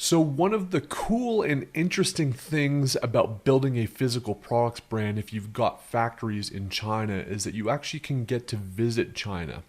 So one of the cool and interesting things about building a physical products brand if you've got factories in China is that you actually can get to visit China.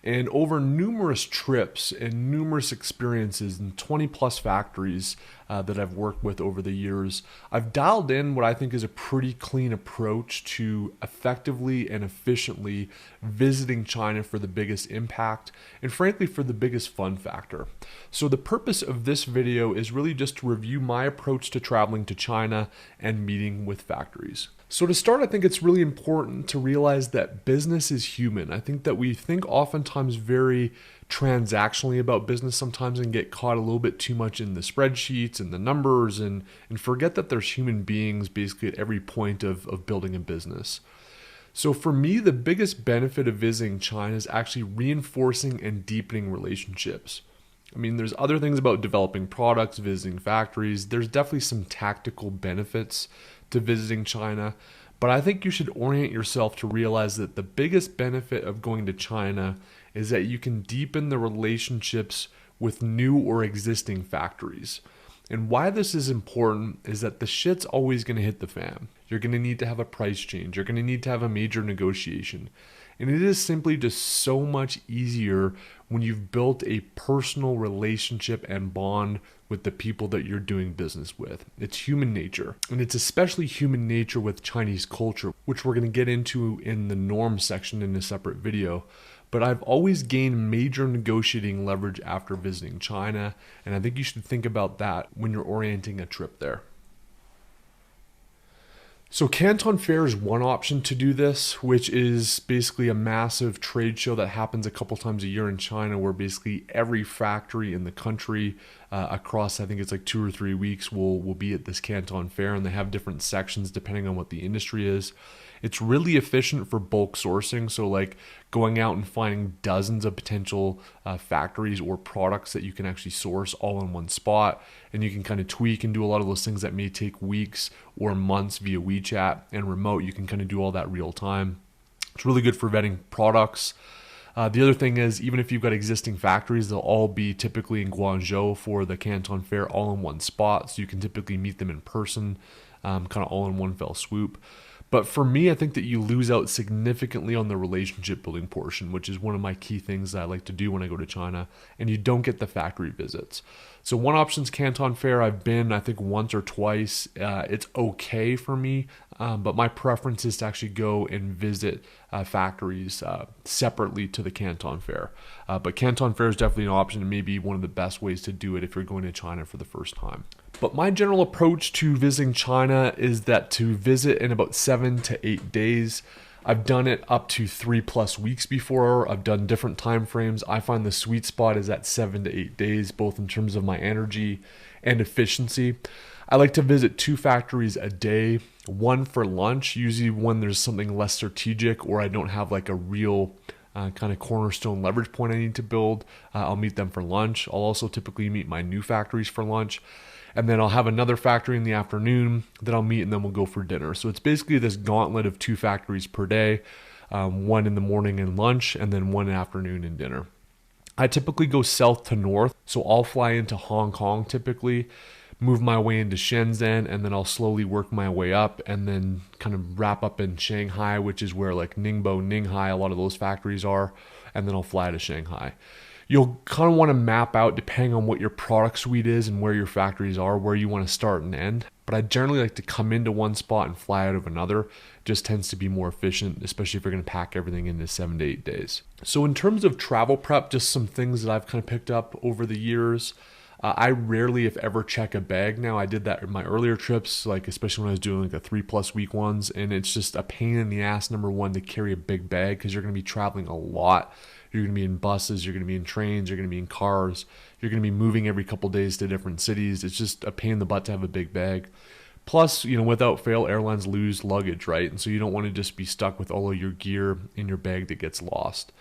And over numerous trips and numerous experiences in 20 plus factories that I've worked with over the years, I've dialed in what I think is a pretty clean approach to effectively and efficiently visiting China for the biggest impact and frankly for the biggest fun factor. So the purpose of this video is really just to review my approach to traveling to China and meeting with factories. So to start, I think it's really important to realize that business is human. I think that we think oftentimes very transactionally about business sometimes and get caught a little bit too much in the spreadsheets and the numbers and forget that there's human beings basically at every point of building a business. So for me, the biggest benefit of visiting China is actually reinforcing and deepening relationships. I mean, there's other things about developing products, visiting factories. There's definitely some tactical benefits to visiting China, but I think you should orient yourself to realize that the biggest benefit of going to China is that you can deepen the relationships with new or existing factories. And why this is important is that the shit's always going to hit the fan. You're going to need to have a price change. You're going to need to have a major negotiation. And it is simply just so much easier when you've built a personal relationship and bond with the people that you're doing business with. It's human nature. And it's especially human nature with Chinese culture, which we're going to get into in the norm section in a separate video. But I've always gained major negotiating leverage after visiting China, and I think you should think about that when you're orienting a trip there. So Canton Fair is one option to do this, which is basically a massive trade show that happens a couple times a year in China where basically every factory in the country across, I think it's like 2 or 3 weeks, will be at this Canton Fair, and they have different sections depending on what the industry is. It's really efficient for bulk sourcing, so like going out and finding dozens of potential factories or products that you can actually source all in one spot, and you can kind of tweak and do a lot of those things that may take weeks or months via WeChat and remote. You can kind of do all that real time. It's really good for vetting products. The other thing is, even if you've got existing factories, they'll all be typically in Guangzhou for the Canton Fair all in one spot, so you can typically meet them in person, kind of all in one fell swoop. But for me, I think that you lose out significantly on the relationship building portion, which is one of my key things that I like to do when I go to China, and you don't get the factory visits. So one option is Canton Fair. I've been, I think, once or twice. It's okay for me, but my preference is to actually go and visit factories separately to the Canton Fair. But Canton Fair is definitely an option and maybe one of the best ways to do it if you're going to China for the first time. But my general approach to visiting China is that to visit in about 7 to 8 days. I've done it up to 3+ weeks before. I've done different time frames. I find the sweet spot is at 7 to 8 days, both in terms of my energy and efficiency. I like to visit 2 factories a day, one for lunch, usually when there's something less strategic or I don't have like a real kind of cornerstone leverage point I need to build. I'll meet them for lunch. I'll also typically meet my new factories for lunch. And then I'll have another factory in the afternoon that I'll meet, and then we'll go for dinner. So it's basically this gauntlet of 2 factories per day, one in the morning and lunch, and then one afternoon and dinner. I typically go south to north, so I'll fly into Hong Kong typically, move my way into Shenzhen, and then I'll slowly work my way up and then kind of wrap up in Shanghai, which is where like Ningbo, Ninghai, a lot of those factories are, and then I'll fly to Shanghai. You'll kind of want to map out, depending on what your product suite is and where your factories are, where you want to start and end. But I generally like to come into one spot and fly out of another. It just tends to be more efficient, especially if you're going to pack everything into 7 to 8 days. So in terms of travel prep, just some things that I've kind of picked up over the years. I rarely, if ever, check a bag now. I did that in my earlier trips, like especially when I was doing like the 3+ week ones, and it's just a pain in the ass, number one, to carry a big bag because you're going to be traveling a lot. You're going to be in buses, you're going to be in trains, you're going to be in cars, you're going to be moving every couple days to different cities. It's just a pain in the butt to have a big bag. Plus, without fail, airlines lose luggage, right? And so you don't want to just be stuck with all of your gear in your bag that gets lost.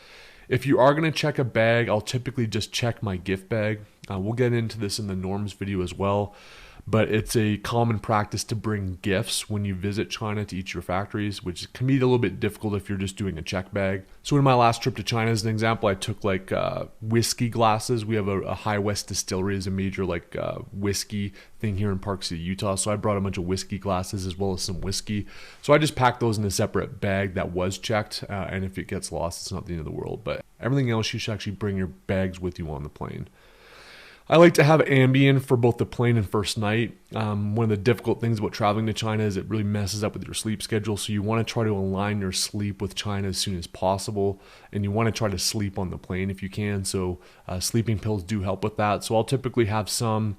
If you are going to check a bag, I'll typically just check my gift bag. We'll get into this in the norms video as well, but it's a common practice to bring gifts when you visit China to each of your factories, which can be a little bit difficult if you're just doing a check bag. So in my last trip to China, as an example, I took like whiskey glasses. We have a High West Distillery as a major like whiskey thing here in Park City, Utah. So I brought a bunch of whiskey glasses as well as some whiskey. So I just packed those in a separate bag that was checked. And if it gets lost, it's not the end of the world. But everything else, you should actually bring your bags with you on the plane. I like to have Ambien for both the plane and first night. One of the difficult things about traveling to China is it really messes up with your sleep schedule. So you want to try to align your sleep with China as soon as possible. And you want to try to sleep on the plane if you can. So sleeping pills do help with that. So I'll typically have some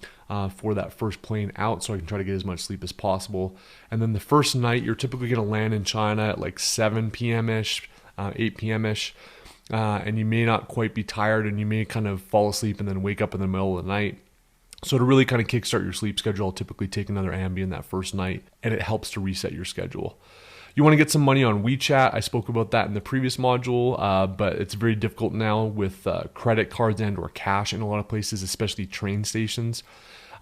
for that first plane out so I can try to get as much sleep as possible. And then the first night, you're typically going to land in China at like 7 p.m.-ish, 8 p.m.-ish. And you may not quite be tired and you may kind of fall asleep and then wake up in the middle of the night. So to really kind of kickstart your sleep schedule, I'll typically take another Ambien that first night, and it helps to reset your schedule. You want to get some money on WeChat. I spoke about that in the previous module, but it's very difficult now with credit cards and or cash in a lot of places, especially train stations.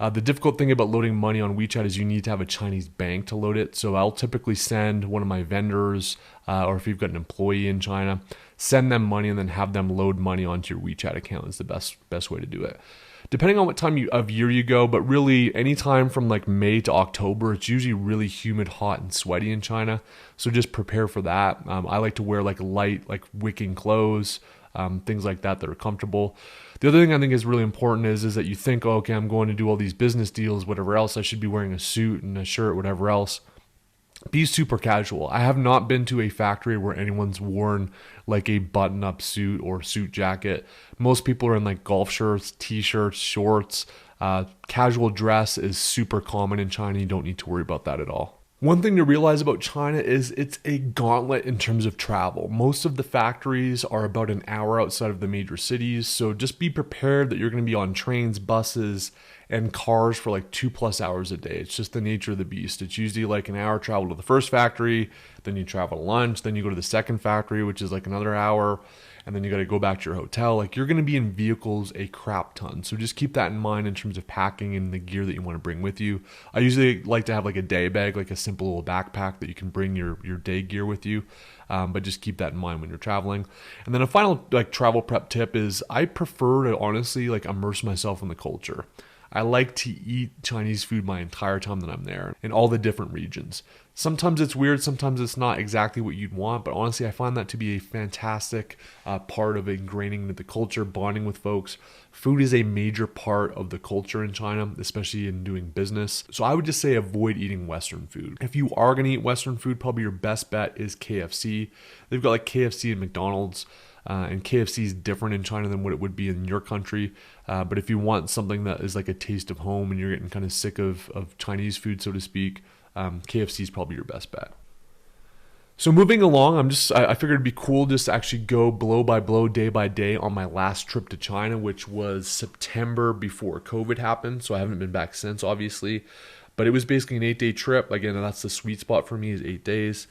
The difficult thing about loading money on WeChat is you need to have a Chinese bank to load it. So I'll typically send one of my vendors, or if you've got an employee in China, send them money and then have them load money onto your WeChat account is the best way to do it. Depending on what time of year you go, but really anytime from like May to October, it's usually really humid, hot, and sweaty in China. So just prepare for that. I like to wear like light, like wicking clothes, things like that are comfortable. The other thing I think is really important is that you think, oh, okay, I'm going to do all these business deals, whatever else. I should be wearing a suit and a shirt, whatever else. Be super casual. I have not been to a factory where anyone's worn like a button-up suit or suit jacket. Most people are in like golf shirts, t-shirts, shorts. Casual dress is super common in China. You don't need to worry about that at all. One thing to realize about China is it's a gauntlet in terms of travel. Most of the factories are about an hour outside of the major cities, so just be prepared that you're going to be on trains, buses, and cars for like 2+ hours a day. It's just the nature of the beast. It's usually like an hour travel to the first factory, then you travel to lunch, then you go to the second factory, which is like another hour, and then you got to go back to your hotel. Like you're going to be in vehicles a crap ton. So just keep that in mind in terms of packing and the gear that you want to bring with you. I usually like to have like a day bag, like a simple little backpack that you can bring your day gear with you. But just keep that in mind when you're traveling. And then a final like travel prep tip is I prefer to honestly like immerse myself in the culture. I like to eat Chinese food my entire time that I'm there in all the different regions. Sometimes it's weird, sometimes it's not exactly what you'd want, but honestly, I find that to be a fantastic part of ingraining into the culture, bonding with folks. Food is a major part of the culture in China, especially in doing business. So I would just say avoid eating Western food. If you are going to eat Western food, probably your best bet is KFC. They've got like KFC and McDonald's. And KFC is different in China than what it would be in your country. But if you want something that is like a taste of home and you're getting kind of sick of Chinese food, so to speak, KFC is probably your best bet. So moving along, I figured it'd be cool just to actually go blow by blow, day by day on my last trip to China, which was September before COVID happened. So I haven't been back since, obviously. But it was basically an 8-day trip. Again, that's the sweet spot for me is 8 days.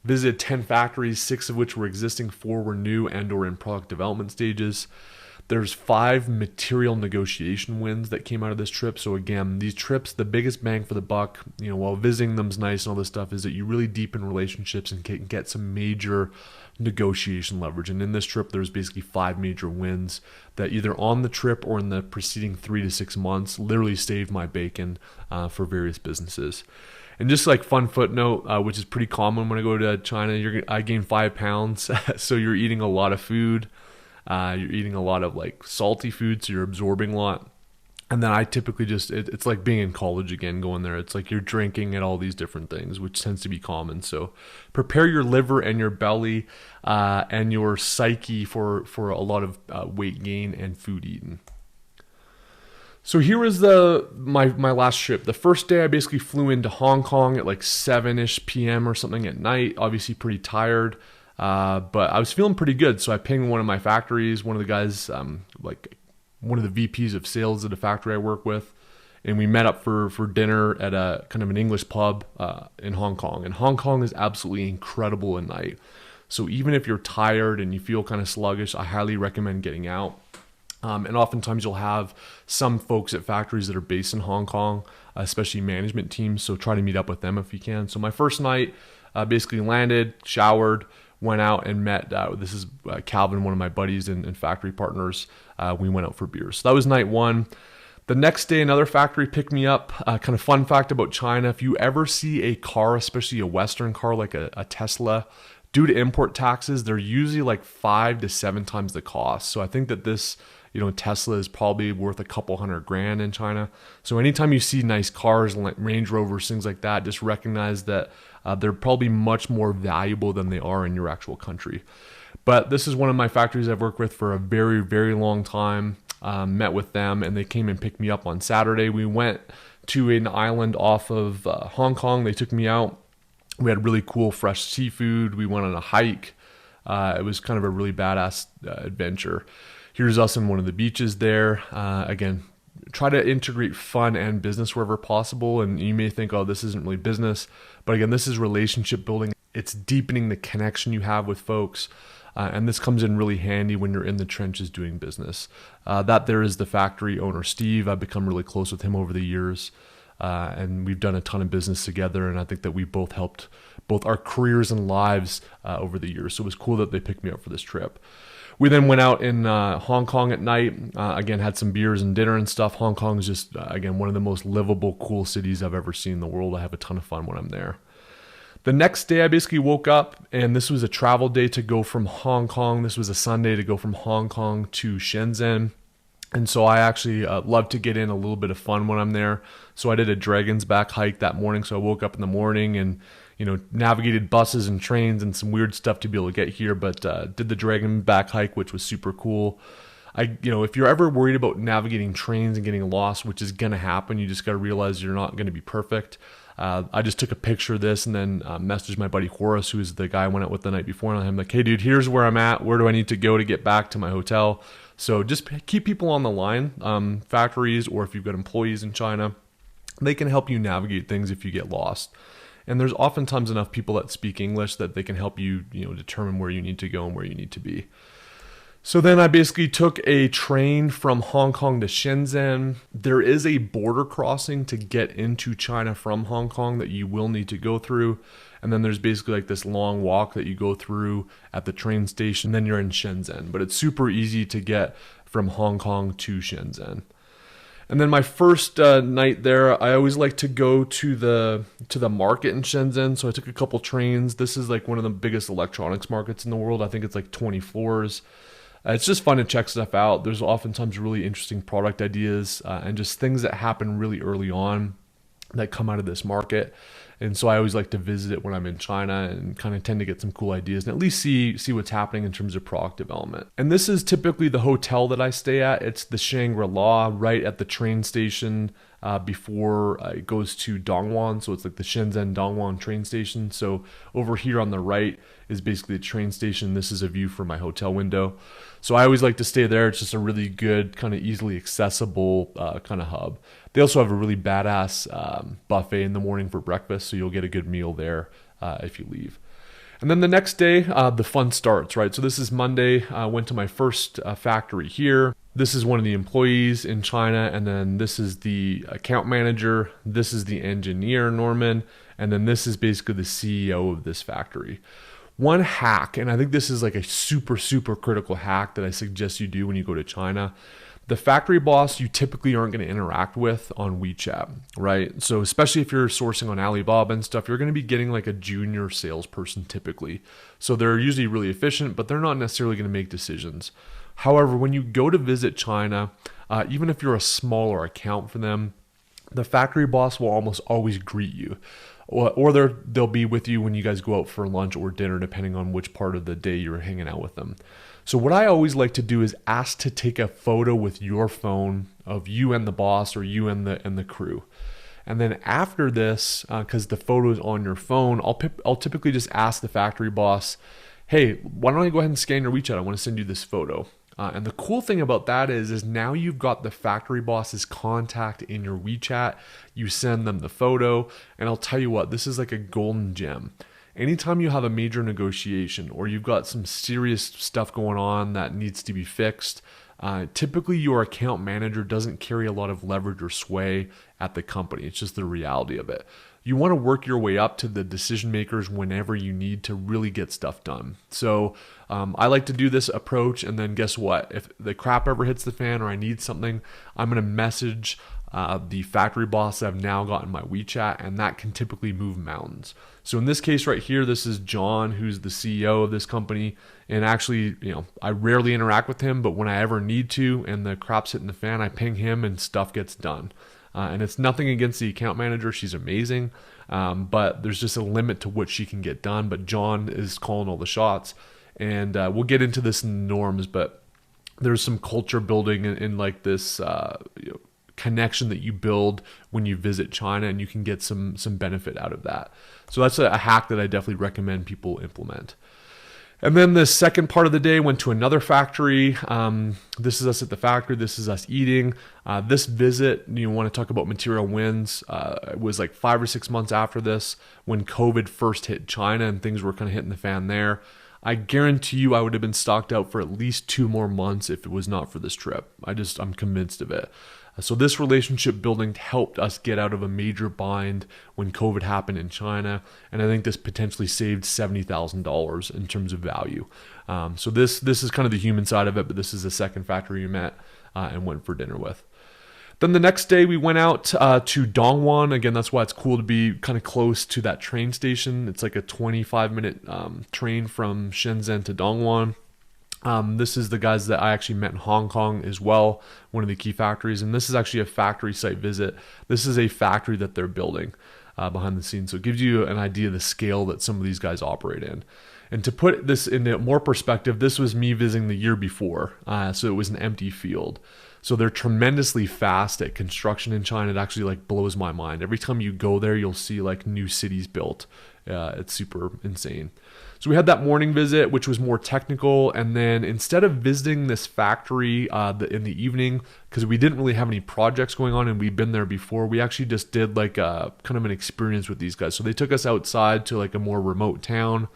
Visited 10 factories, 6 of which were existing, 4 were new and or in product development stages. There's 5 material negotiation wins that came out of this trip. So again, these trips, the biggest bang for the buck, while visiting them's nice and all this stuff, is that you really deepen relationships and can get some major negotiation leverage. And in this trip, there's basically 5 major wins that either on the trip or in the preceding 3 to 6 months literally saved my bacon for various businesses. And just like fun footnote, which is pretty common when I go to China, I gained 5 pounds. So you're eating a lot of food. You're eating a lot of like salty food, so you're absorbing a lot. And then I typically it's like being in college again, going there. It's like you're drinking and all these different things, which tends to be common. So prepare your liver and your belly and your psyche for a lot of weight gain and food eaten. So here was my last trip. The first day I basically flew into Hong Kong at like 7-ish p.m. or something at night. Obviously pretty tired, but I was feeling pretty good. So I pinged one of my factories, one of the guys, like one of the VPs of sales at a factory I work with, and we met up for dinner at a kind of an English pub in Hong Kong. And Hong Kong is absolutely incredible at night. So even if you're tired and you feel kind of sluggish, I highly recommend getting out. And oftentimes you'll have some folks at factories that are based in Hong Kong, especially management teams. So try to meet up with them if you can. So my first night, basically landed, showered, went out and met. This is Calvin, one of my buddies and factory partners. We went out for beers. So that was night one. The next day, another factory picked me up. Kind of fun fact about China: if you ever see a car, especially a Western car like a Tesla, due to import taxes, they're usually like 5 to 7 times the cost. So I think that this, Tesla is probably worth a couple $100,000 in China. So anytime you see nice cars, like Range Rovers, things like that, just recognize that they're probably much more valuable than they are in your actual country. But this is one of my factories I've worked with for a very, very long time. Met with them, and they came and picked me up on Saturday. We went to an island off of Hong Kong. They took me out. We had really cool fresh seafood. We went on a hike. It was kind of a really badass adventure. Here's us on one of the beaches there. Again, try to integrate fun and business wherever possible. And you may think, oh, this isn't really business. But again, this is relationship building. It's deepening the connection you have with folks. And this comes in really handy when you're in the trenches doing business. That there is the factory owner, Steve. I've become really close with him over the years. And we've done a ton of business together. And I think that we both helped both our careers and lives over the years. So it was cool that they picked me up for this trip. We then went out in Hong Kong at night. Again, had some beers and dinner and stuff. Hong Kong is just, again, one of the most livable, cool cities I've ever seen in the world. I have a ton of fun when I'm there. The next day, I basically woke up, and this was a travel day to go from Hong Kong. This was a Sunday to go from Hong Kong to Shenzhen. And so I actually love to get in a little bit of fun when I'm there. So I did a Dragon's Back hike that morning. So I woke up in the morning and, navigated buses and trains and some weird stuff to be able to get here. But did the Dragon Back hike, which was super cool. If you're ever worried about navigating trains and getting lost, which is going to happen, you just got to realize you're not going to be perfect. I just took a picture of this and then messaged my buddy Horace, who is the guy I went out with the night before, and I'm like, hey dude, here's where I'm at. Where do I need to go to get back to my hotel? So just keep people on the line. Factories, or if you've got employees in China, they can help you navigate things if you get lost. And there's oftentimes enough people that speak English that they can help you, determine where you need to go and where you need to be. So then I basically took a train from Hong Kong to Shenzhen. There is a border crossing to get into China from Hong Kong that you will need to go through. And then there's basically like this long walk that you go through at the train station. Then you're in Shenzhen. But it's super easy to get from Hong Kong to Shenzhen. And then my first night there, I always like to go to the market in Shenzhen. So I took a couple trains. This is like one of the biggest electronics markets in the world. I think it's like 20 floors. It's just fun to check stuff out. There's oftentimes really interesting product ideas and just things that happen really early on that come out of this market. And so I always like to visit it when I'm in China and kind of tend to get some cool ideas and at least see what's happening in terms of product development. And this is typically the hotel that I stay at. It's the Shangri-La right at the train station before it goes to Dongguan. So it's like the Shenzhen Dongguan train station. So over here on the right is basically the train station. This is a view from my hotel window. So I always like to stay there. It's just a really good, kind of easily accessible kind of hub. They also have a really badass buffet in the morning for breakfast, so you'll get a good meal there if you leave. And then the next day, the fun starts, right? So this is Monday. I went to my first factory here. This is one of the employees in China, and then this is the account manager. This is the engineer, Norman, and then this is basically the CEO of this factory. One hack, and I think this is like a super, super critical hack that I suggest you do when you go to China. The factory boss you typically aren't going to interact with on WeChat, right? So especially if you're sourcing on Alibaba and stuff, you're going to be getting like a junior salesperson typically. So they're usually really efficient, but they're not necessarily going to make decisions. However, when you go to visit China, even if you're a smaller account for them, the factory boss will almost always greet you. Or they'll be with you when you guys go out for lunch or dinner, depending on which part of the day you're hanging out with them. So what I always like to do is ask to take a photo with your phone of you and the boss or you and the crew. And then after this, because the photo is on your phone, I'll typically just ask the factory boss, hey, why don't I go ahead and scan your WeChat? I want to send you this photo. And the cool thing about that is now you've got the factory boss's contact in your WeChat. You send them the photo, and I'll tell you what, this is like a golden gem. Anytime you have a major negotiation or you've got some serious stuff going on that needs to be fixed, typically your account manager doesn't carry a lot of leverage or sway at the company. It's just the reality of it. You want to work your way up to the decision makers whenever you need to really get stuff done. So I like to do this approach, and then guess what? If the crap ever hits the fan or I need something, I'm going to message the factory boss that I've now got in my WeChat, and that can typically move mountains. So in this case right here, this is John, who's the CEO of this company. And actually, I rarely interact with him, but when I ever need to and the crap's hitting the fan, I ping him and stuff gets done. And it's nothing against the account manager. She's amazing. But there's just a limit to what she can get done. But John is calling all the shots. And we'll get into this in norms, but there's some culture building in like this connection that you build when you visit China, and you can get some benefit out of that. So that's a hack that I definitely recommend people implement. And then the second part of the day went to another factory. This is us at the factory. This is us eating. This visit, you want to talk about material wins. It was like 5 or 6 months after this when COVID first hit China and things were kind of hitting the fan there. I guarantee you I would have been stocked out for at least 2 more months if it was not for this trip. I'm convinced of it. So this relationship building helped us get out of a major bind when COVID happened in China. And I think this potentially saved $70,000 in terms of value. So this is kind of the human side of it, but this is the second factory we met and went for dinner with. Then the next day we went out to Dongguan. Again, that's why it's cool to be kind of close to that train station. It's like a 25-minute train from Shenzhen to Dongguan. This is the guys that I actually met in Hong Kong as well, one of the key factories. And this is actually a factory site visit. This is a factory that they're building behind the scenes. So it gives you an idea of the scale that some of these guys operate in. And to put this into more perspective, this was me visiting the year before. So it was an empty field. So they're tremendously fast at construction in China. It actually like blows my mind. Every time you go there, you'll see like new cities built. It's super insane. So we had that morning visit, which was more technical. And then instead of visiting this factory in the evening, because we didn't really have any projects going on and we'd been there before, we actually just did like a kind of an experience with these guys. So they took us outside to like a more remote town,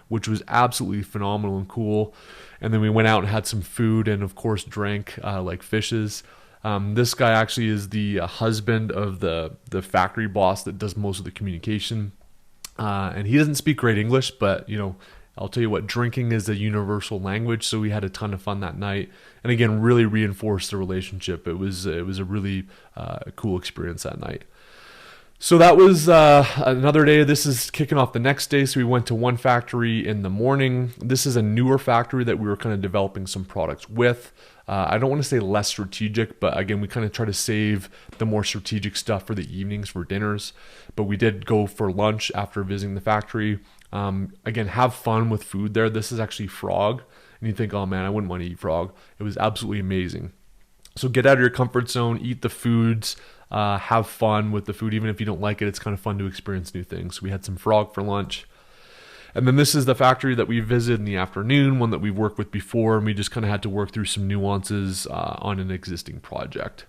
which was absolutely phenomenal and cool. And then we went out and had some food and of course drank like fishes. This guy actually is the husband of the factory boss that does most of the communication. And he doesn't speak great English, but I'll tell you what, drinking is a universal language. So we had a ton of fun that night, and again, really reinforced the relationship. It was a really cool experience that night. So that was another day. This is kicking off the next day. So we went to one factory in the morning. This is a newer factory that we were kind of developing some products with. I don't want to say less strategic, but again, we kind of try to save the more strategic stuff for the evenings for dinners. But we did go for lunch after visiting the factory. Again, have fun with food there. This is actually frog. And you think, oh man, I wouldn't want to eat frog. It was absolutely amazing. So get out of your comfort zone, eat the foods, have fun with the food. Even if you don't like it, it's kind of fun to experience new things. So we had some frog for lunch. And then this is the factory that we visited in the afternoon, one that we've worked with before, and we just kind of had to work through some nuances on an existing project.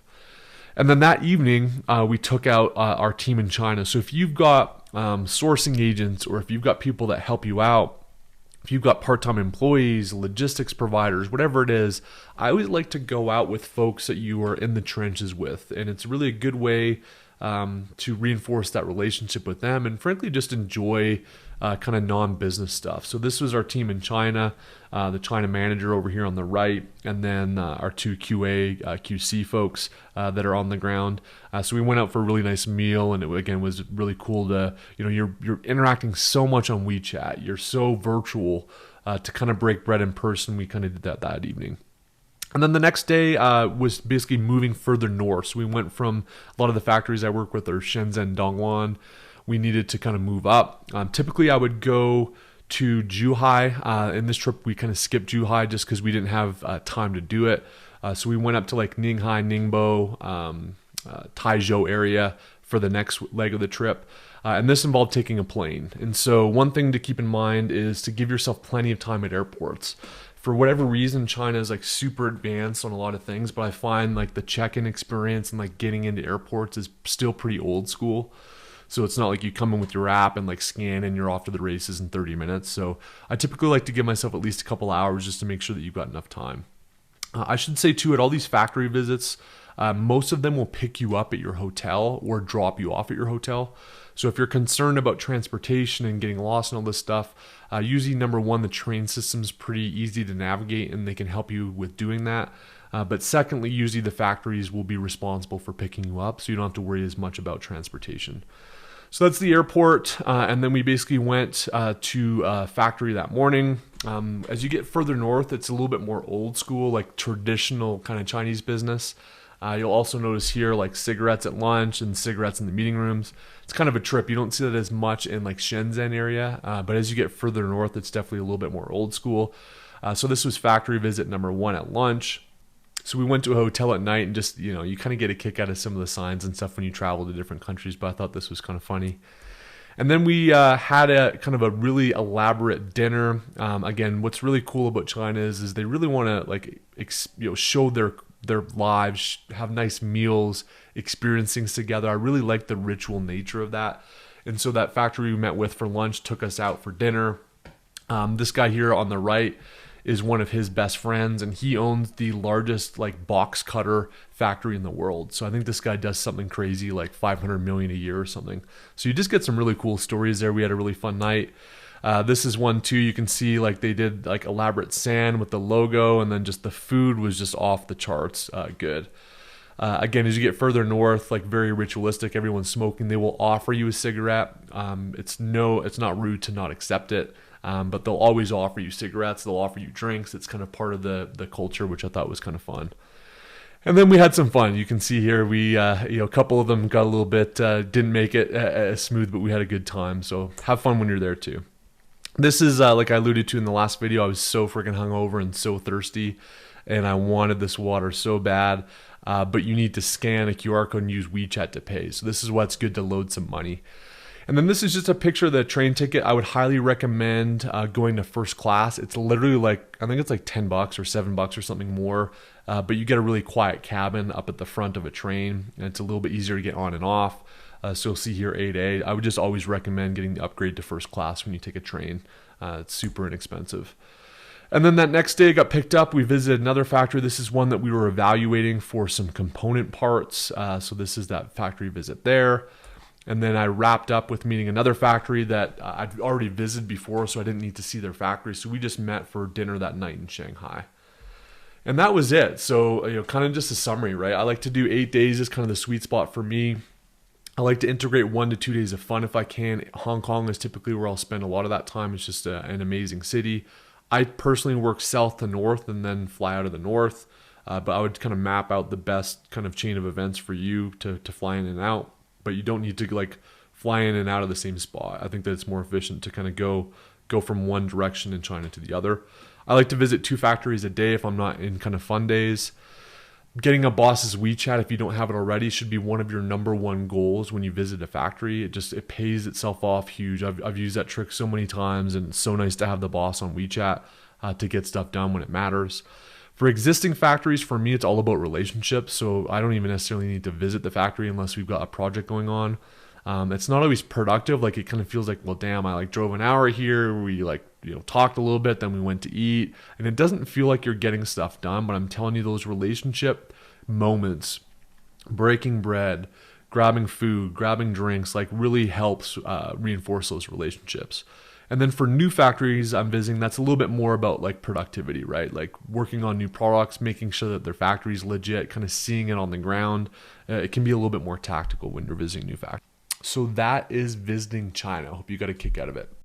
And then that evening, we took out our team in China. So if you've got sourcing agents, or if you've got people that help you out, if you've got part-time employees, logistics providers, whatever it is, I always like to go out with folks that you are in the trenches with. And it's really a good way to reinforce that relationship with them and frankly just enjoy kind of non-business stuff. So this was our team in China, the China manager over here on the right, and then our two QA, QC folks that are on the ground. So we went out for a really nice meal, and it again was really cool to, you're interacting so much on WeChat. You're so virtual to kind of break bread in person. We kind of did that evening. And then the next day was basically moving further north. So we went from a lot of the factories I work with are Shenzhen, Dongguan. We needed to kind of move up. Typically, I would go to Zhuhai. In this trip, we kind of skipped Zhuhai just because we didn't have time to do it. So we went up to like Ninghai, Ningbo, Taizhou area for the next leg of the trip. And this involved taking a plane. And so one thing to keep in mind is to give yourself plenty of time at airports. For whatever reason, China is like super advanced on a lot of things, but I find like the check-in experience and like getting into airports is still pretty old school. So it's not like you come in with your app and like scan and you're off to the races in 30 minutes. So I typically like to give myself at least a couple hours just to make sure that you've got enough time. I should say too, at all these factory visits, most of them will pick you up at your hotel or drop you off at your hotel. So if you're concerned about transportation and getting lost and all this stuff, usually number one, the train system's pretty easy to navigate and they can help you with doing that. But secondly, usually the factories will be responsible for picking you up, so you don't have to worry as much about transportation. So that's the airport, and then we basically went to a factory that morning. As you get further north, it's a little bit more old school, like traditional kind of Chinese business. You'll also notice here like cigarettes at lunch and cigarettes in the meeting rooms. It's kind of a trip. You don't see that as much in like Shenzhen area, but as you get further north, it's definitely a little bit more old school. So this was factory visit number one at lunch. So we went to a hotel at night and just, you kind of get a kick out of some of the signs and stuff when you travel to different countries, but I thought this was kind of funny. And then we had a kind of a really elaborate dinner. Again, what's really cool about China is they really want to like, show their lives, have nice meals, experience things together. I really like the ritual nature of that. And so that factory we met with for lunch took us out for dinner. This guy here on the right is one of his best friends, and he owns the largest like box cutter factory in the world. So I think this guy does something crazy like 500 million a year or something. So you just get some really cool stories there. We had a really fun night. This is one too. You can see like they did like elaborate sand with the logo, and then just the food was just off the charts good. Again, as you get further north, like very ritualistic, everyone's smoking. They will offer you a cigarette. It's not rude to not accept it. But they'll always offer you cigarettes. They'll offer you drinks. It's kind of part of the culture, which I thought was kind of fun. And then we had some fun. You can see here we, a couple of them got a little bit, didn't make it as smooth, but we had a good time. So have fun when you're there too. This is, like I alluded to in the last video, I was so freaking hungover and so thirsty, and I wanted this water so bad. But you need to scan a QR code and use WeChat to pay. So this is why it's good to load some money. And then this is just a picture of the train ticket. I would highly recommend going to first class. It's literally like, I think it's like $10 or $7 or something more. But you get a really quiet cabin up at the front of a train, and it's a little bit easier to get on and off. So you'll see here 8A. I would just always recommend getting the upgrade to first class when you take a train. It's super inexpensive. And then that next day I got picked up. We visited another factory. This is one that we were evaluating for some component parts. So this is that factory visit there. And then I wrapped up with meeting another factory that I'd already visited before, so I didn't need to see their factory. So we just met for dinner that night in Shanghai. And that was it. So, kind of just a summary, right? I like to do 8 days is kind of the sweet spot for me. I like to integrate 1 to 2 days of fun if I can. Hong Kong is typically where I'll spend a lot of that time. It's just an amazing city. I personally work south to north and then fly out of the north. But I would kind of map out the best kind of chain of events for you to fly in and out. But you don't need to like fly in and out of the same spot. I think that it's more efficient to kind of go from one direction in China to the other. I like to visit 2 factories a day if I'm not in kind of fun days. Getting a boss's WeChat, if you don't have it already, should be one of your number one goals when you visit a factory. It pays itself off huge. I've used that trick so many times, and it's so nice to have the boss on WeChat to get stuff done when it matters. For existing factories, for me, it's all about relationships. So I don't even necessarily need to visit the factory unless we've got a project going on. It's not always productive. Like it kind of feels like, well, damn, I like drove an hour here. We talked a little bit, then we went to eat, and it doesn't feel like you're getting stuff done. But I'm telling you, those relationship moments, breaking bread, grabbing food, grabbing drinks, like really helps reinforce those relationships. And then for new factories I'm visiting, that's a little bit more about like productivity, right? Like working on new products, making sure that their factory's legit, kind of seeing it on the ground. It can be a little bit more tactical when you're visiting new factories. So that is visiting China. I hope you got a kick out of it.